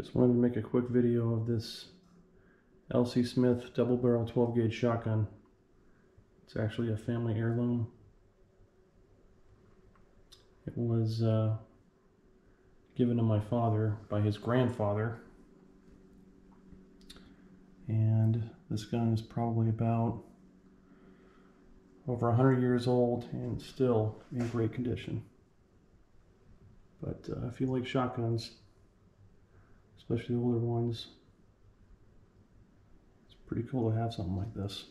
Just wanted to make a quick video of this L.C. Smith double barrel 12 gauge shotgun. It's actually a family heirloom. It was given to my father by his grandfather, and this gun is probably about over 100 years old and still in great condition. But if you like shotguns, especially the older ones, it's pretty cool to have something like this.